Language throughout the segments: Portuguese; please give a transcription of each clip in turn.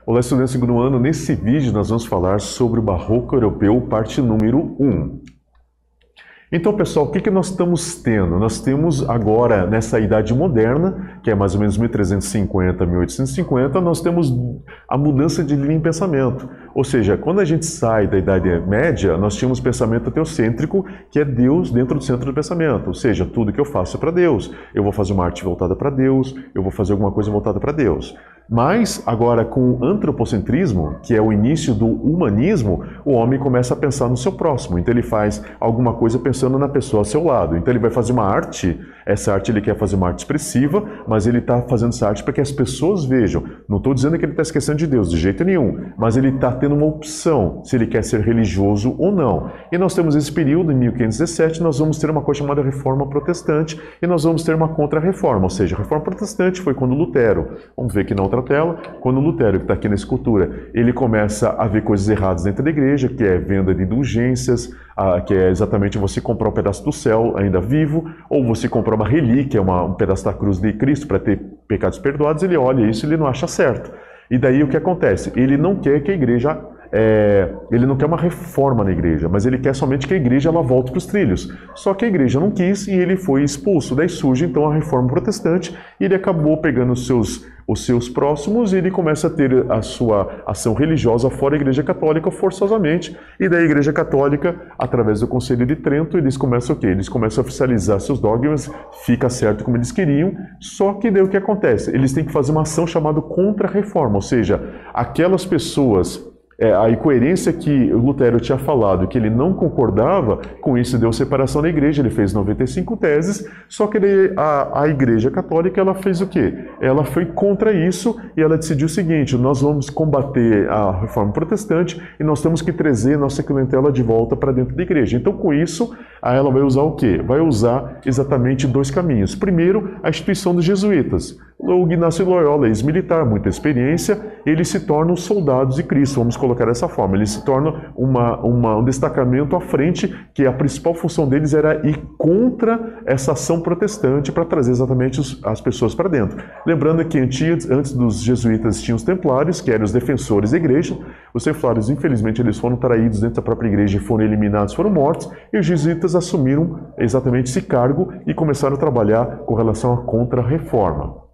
Olá, estudantes do segundo ano. Nesse vídeo nós vamos falar sobre o Barroco Europeu, parte número 1. Então, pessoal, o que nós estamos tendo? Nós temos agora, nessa Idade Moderna, que é mais ou menos 1350 a 1850, nós temos a mudança de linha em pensamento. Ou seja, quando a gente sai da Idade Média, nós tínhamos pensamento teocêntrico, que é Deus dentro do centro do pensamento. Ou seja, tudo que eu faço é para Deus. Eu vou fazer uma arte voltada para Deus, eu vou fazer alguma coisa voltada para Deus. Mas, agora, com o antropocentrismo, que é o início do humanismo, o homem começa a pensar no seu próximo. Então, ele faz alguma coisa pensando na pessoa ao seu lado. Então, ele vai fazer uma arte, essa arte ele quer fazer uma arte expressiva, mas ele está fazendo essa arte para que as pessoas vejam. Não estou dizendo que ele está esquecendo de Deus, de jeito nenhum, mas ele está tendo uma opção, se ele quer ser religioso ou não. E nós temos esse período, em 1517, nós vamos ter uma coisa chamada Reforma Protestante, e nós vamos ter uma Contra-Reforma, ou seja, a Reforma Protestante foi quando Lutero, vamos ver aqui na outra tela, quando Lutero, que está aqui na escultura, ele começa a ver coisas erradas dentro da igreja, que é venda de indulgências, que é exatamente você comprar um pedaço do céu ainda vivo, ou você comprar uma relíquia, um pedaço da cruz de Cristo para ter pecados perdoados. Ele olha isso e ele não acha certo. E daí o que acontece? Ele não quer que a igreja... ele não quer uma reforma na igreja, mas ele quer somente que a igreja ela volte para os trilhos. Só que a igreja não quis e ele foi expulso. Daí surge então a Reforma Protestante e ele acabou pegando os seus próximos e ele começa a ter a sua ação religiosa fora da Igreja Católica forçosamente. E da Igreja Católica, através do Concílio de Trento, eles começam o quê? Eles começam a oficializar seus dogmas, fica certo como eles queriam, só que daí o que acontece? Eles têm que fazer uma ação chamada Contra-Reforma, ou seja, aquelas pessoas... a incoerência que Lutero tinha falado, que ele não concordava, com isso deu separação da igreja, ele fez 95 teses, só que a igreja católica ela fez o quê? Ela foi contra isso e ela decidiu o seguinte: nós vamos combater a reforma protestante e nós temos que trazer nossa clientela de volta para dentro da igreja. Então, com isso, ela vai usar o quê? Vai usar exatamente dois caminhos. Primeiro, a instituição dos jesuítas. O Ignácio Loyola, ex-militar, muita experiência, eles se tornam soldados de Cristo, vamos colocar dessa forma. Eles se tornam um destacamento à frente, que a principal função deles era ir contra essa ação protestante para trazer exatamente as pessoas para dentro. Lembrando que antes dos jesuítas tinham os templários, que eram os defensores da igreja. Os templários, infelizmente, eles foram traídos dentro da própria igreja e foram eliminados, foram mortos, e os jesuítas assumiram exatamente esse cargo e começaram a trabalhar com relação à Contra-Reforma.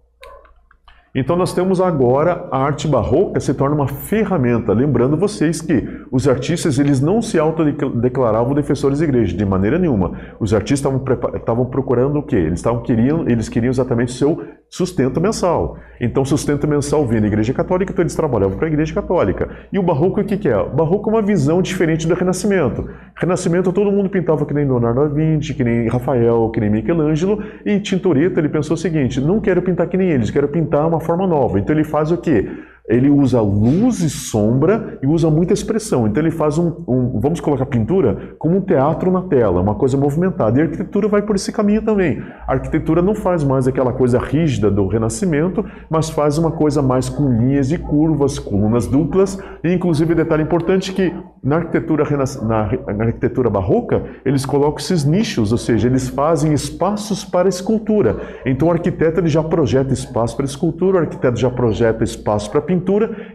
Então nós temos agora a arte barroca se torna uma ferramenta, lembrando vocês que os artistas eles não se autodeclaravam defensores da igreja, de maneira nenhuma. Os artistas estavam procurando o quê? Eles queriam exatamente o seu sustento mensal. Então sustento mensal vinha da igreja católica, então eles trabalhavam para a igreja católica. E o barroco o que é? O barroco é uma visão diferente do Renascimento. Renascimento todo mundo pintava que nem Leonardo da Vinci, que nem Rafael, que nem Michelangelo, e Tintoretto ele pensou o seguinte: não quero pintar que nem eles, quero pintar uma forma nova. Então ele faz o quê? Ele usa luz e sombra e usa muita expressão. Então ele faz vamos colocar pintura como um teatro na tela, uma coisa movimentada. E a arquitetura vai por esse caminho também. A arquitetura não faz mais aquela coisa rígida do Renascimento, mas faz uma coisa mais com linhas e curvas, colunas duplas. E inclusive, detalhe importante que na arquitetura barroca, eles colocam esses nichos, ou seja, eles fazem espaços para escultura. Então o arquiteto ele já projeta espaço para escultura, o arquiteto já projeta espaço para pintura,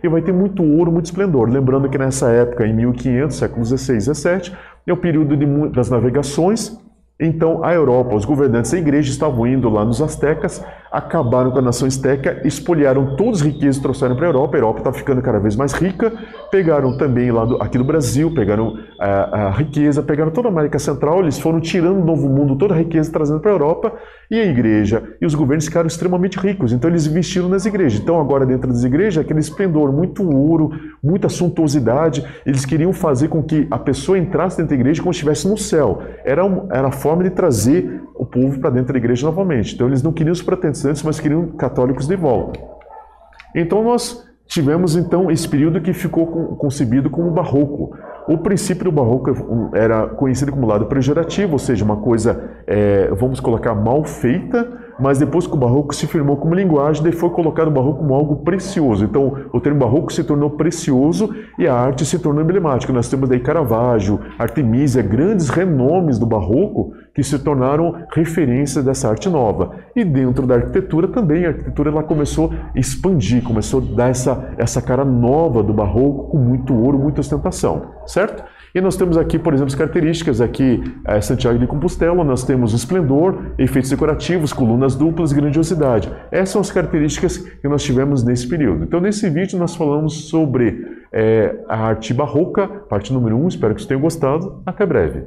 e vai ter muito ouro, muito esplendor. Lembrando que nessa época, em 1500, século XVI e XVII, é o período das navegações. Então, a Europa, os governantes da igreja estavam indo lá nos astecas, acabaram com a nação asteca, espoliaram todas as riquezas e trouxeram para a Europa estava ficando cada vez mais rica, pegaram também aqui do Brasil, pegaram a riqueza, pegaram toda a América Central, eles foram tirando do Novo Mundo toda a riqueza e trazendo para a Europa, e a igreja e os governos ficaram extremamente ricos, então eles investiram nas igrejas. Então agora dentro das igrejas, aquele esplendor, muito ouro, muita suntuosidade, eles queriam fazer com que a pessoa entrasse dentro da igreja como se estivesse no céu. Era a forma de trazer o povo para dentro da igreja novamente. Então eles não queriam os protestantes, mas queriam católicos de volta. Então nós tivemos então esse período que ficou concebido como barroco. O princípio do barroco era conhecido como lado pejorativo, ou seja, uma coisa, vamos colocar, mal feita, mas depois que o barroco se firmou como linguagem, daí foi colocado o barroco como algo precioso. Então, o termo barroco se tornou precioso e a arte se tornou emblemática. Nós temos daí Caravaggio, Artemisia, grandes renomes do barroco que se tornaram referências dessa arte nova. E dentro da arquitetura também, a arquitetura ela começou a expandir, começou a dar essa cara nova do barroco com muito ouro, muita ostentação, certo? E nós temos aqui, por exemplo, as características aqui, Santiago de Compostela, nós temos esplendor, efeitos decorativos, colunas duplas e grandiosidade. Essas são as características que nós tivemos nesse período. Então, nesse vídeo, nós falamos sobre a arte barroca, parte número 1, espero que vocês tenham gostado. Até breve.